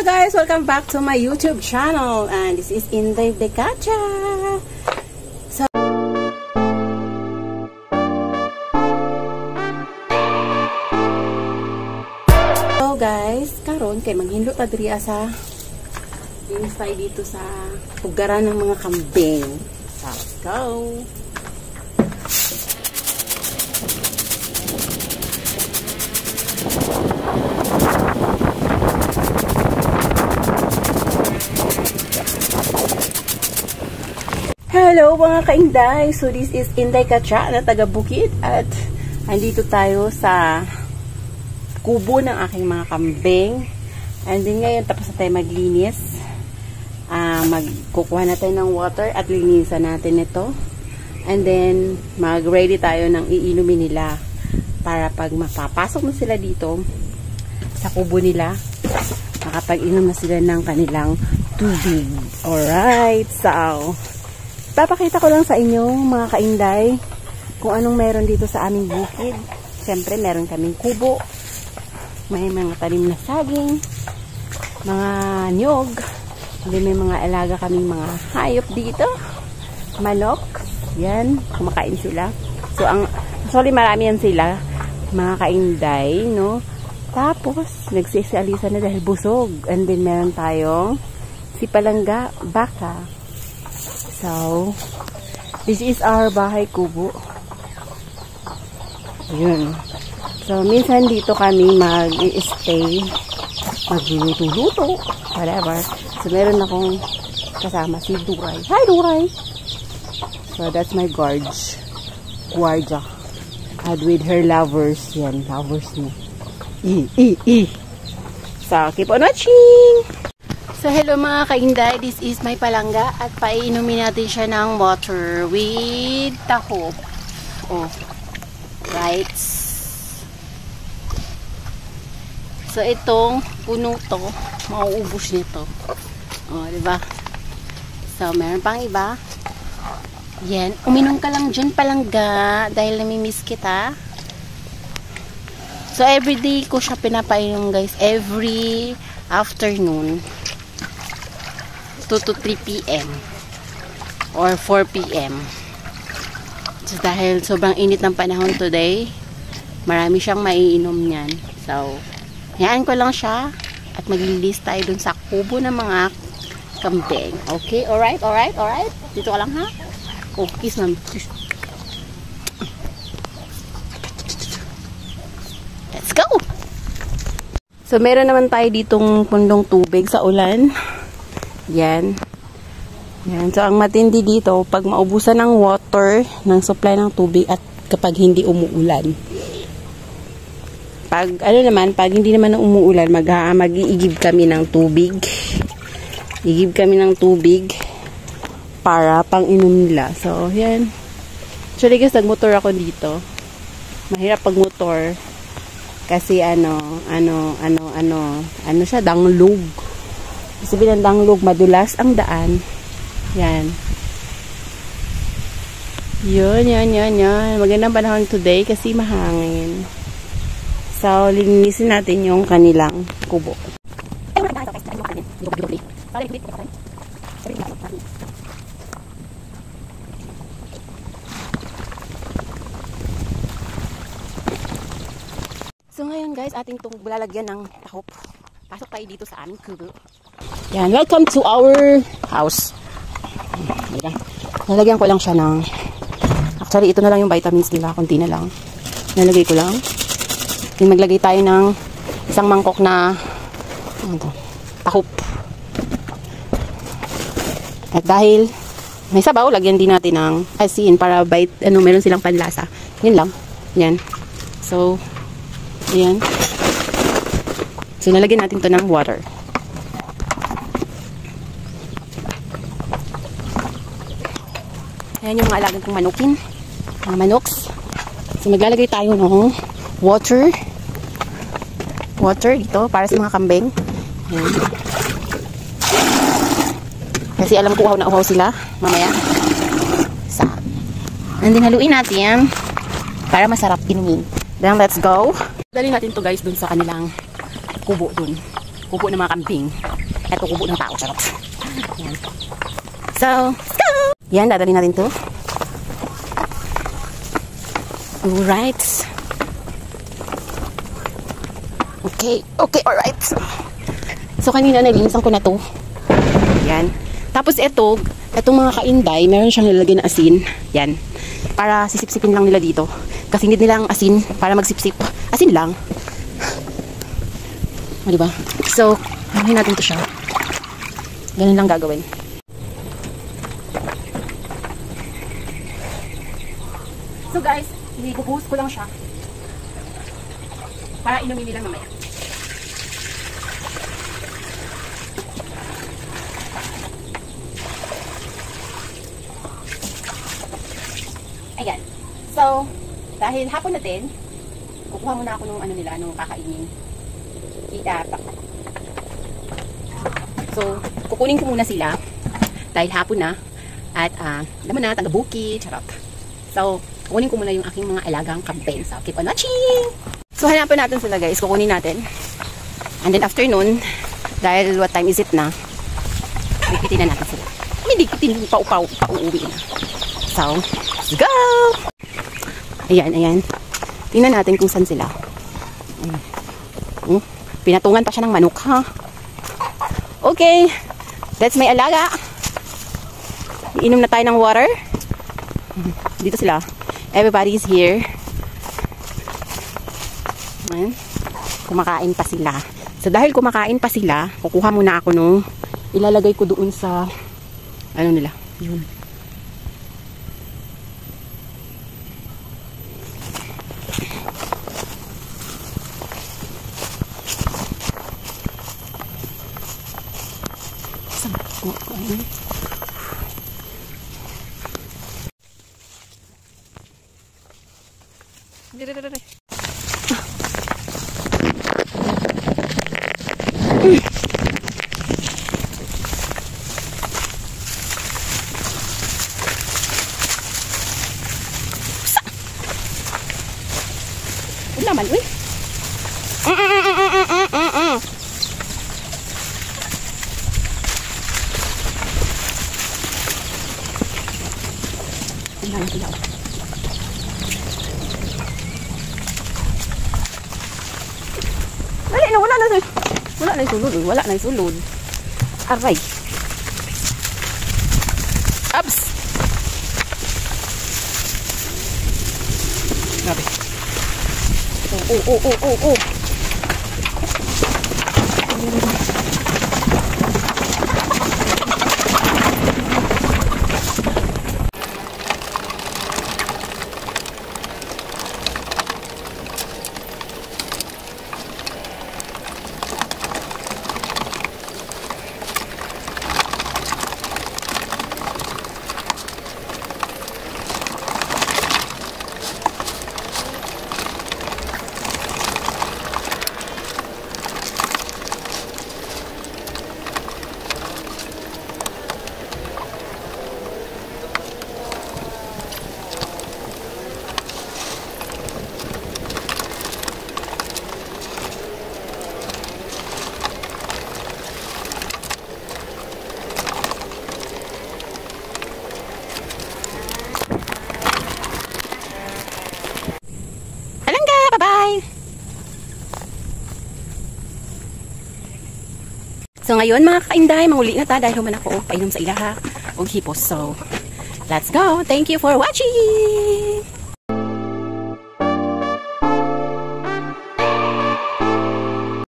guys! Welcome back to my YouTube channel, and this is Inday de Cacha. So guys, karon kay manghindot ta diri sa dinis tayo dito sa pugaran ng mga kambing. So, let's go! Hello mga kainday! So this is Inday Cacha na taga Bukid at andito tayo sa kubo ng aking mga kambing. And then ngayon tapos na tayo maglinis. Magkukuha na tayo ng water at linisan natin ito. And then mag-ready tayo ng iinumin nila para pag mapapasok na sila dito sa kubo nila, makapag-inom na sila ng kanilang tubig. Alright, so papakita ko lang sa inyo mga kainday kung anong meron dito sa aming bukid. Siyempre meron kaming kubo, may mga tanim na saging, mga nyog, may mga alaga kaming mga hayop dito, manok, yan, kumakain sila. So actually marami yan sila mga kainday, no? Tapos nagsisialisa na dahil busog. And then meron tayong sipalangga, baka. So, this is our bahay kubo. Yun. So, minsan dito kami mag-i-stay, magluluto-luto, whatever. So, meron akong kasama si Duray. Hi, Duray! So, that's my guardia. And with her lovers. Yan, lovers niya. So, keep on watching! So, hello mga kainday, this is my palangga at painumin natin siya ng water with taho. Oh, right. So, itong puno to, mauubos nito. Oh, diba? So, meron pang iba. Yan, uminom ka lang dyan palangga dahil namimiss kita. So, everyday ko siya pinapainom guys, every afternoon. 2 to 3 p.m. or 4 p.m. So, dahil sobrang init ng panahon today, marami siyang maiinom niyan. So, hayaan ko lang siya at maglilis tayo dun sa kubo ng mga kambing. Okay? Alright? Alright? Alright? Dito ka lang ha? Oh, kiss na. Let's go! So, meron naman tayo ditong pundong tubig sa ulan. Yan. Yan. So, ang matindi dito, pag maubusan ng water, ng supply ng tubig, at kapag hindi umuulan. Pag, pag hindi naman umuulan, mag-iigib kami ng tubig. Igib kami ng tubig para pang inom nila. So, yan. Actually, guys, nagmotor ako dito. Mahirap pag motor. Kasi, siya, danglog. Sabihin ng danglog, madulas ang daan. Yan. Yun. Magandang panahon today kasi mahangin. So, linisin natin yung kanilang kubo. So, ngayon guys, ating itong bulalagyan ng tahop. Pasok tayo dito sa aming kubo. Yan, welcome to our house. Ayan. Nalagyan ko lang siya ng, actually ito na lang yung vitamins nila, konti na lang. Nalagay ko lang. Then maglagay tayo ng isang mangkok na tahop. At dahil may sabaw, lagyan din natin ng asin para meron silang panlasa. Yan lang. Yan. So, ayan. So, nalagyan natin to ng water. Ayan yung mga alagang kong manukin. Mga manoks. So, maglalagay tayo ng water. Water dito para sa mga kambing. Ayan. Kasi alam ko uhaw na uhaw sila. Mamaya. And then, haluin natin para masarap inumin. Then, let's go. Dali natin to guys dun sa kanilang kubo dun. Kubo ng mga kambing. Eto, kubo ng tao. Charot. Yan. So, let's go! Yan, dadali natin to. Alright. Okay, alright. So, kanina nilinisan ko na to. Yan. Tapos etong mga kainday, meron siyang nilalagay na asin. Yan. Para sisipsipin lang nila dito. Kasi hindi nila ang asin para magsipsip. Asin lang. O, diba? So, haluin natin to siya. Ganun lang gagawin. So guys, i-boost ko lang siya. Para inumin nila mamaya. Ayan. So, dahil hapon na din, kukuha muna ako nung ano nila, nung kakainin. So, kukunin ko muna sila dahil hapon na at naman na, taga-bukid, charot. So, kukunin ko muna yung aking mga alagang kambing. So, keep on watching! So, hanapan natin sila guys, kukunin natin. And then after nun, dahil what time is it na, bigpitin na natin sila. Hindi bigpitin, pauuwi na. So, let's go! Ayan. Tingnan natin kung saan sila. Pinatungan pa siya ng manok, ha? Okay. That's my alaga. Iinom na tayo ng water. Dito sila. Everybody's here. Ayan. Kumakain pa sila. So, dahil kumakain pa sila, kukuha muna ako nung ilalagay ko doon sa ano nila. Yun. Laman, uy. Dali na, wala na yung sulod. Aray. Ups. Grabe. Oh. So ngayon mga kainday, manguli na ta dahil human ako painom sa ilaha o hipos. So let's go. Thank you for watching.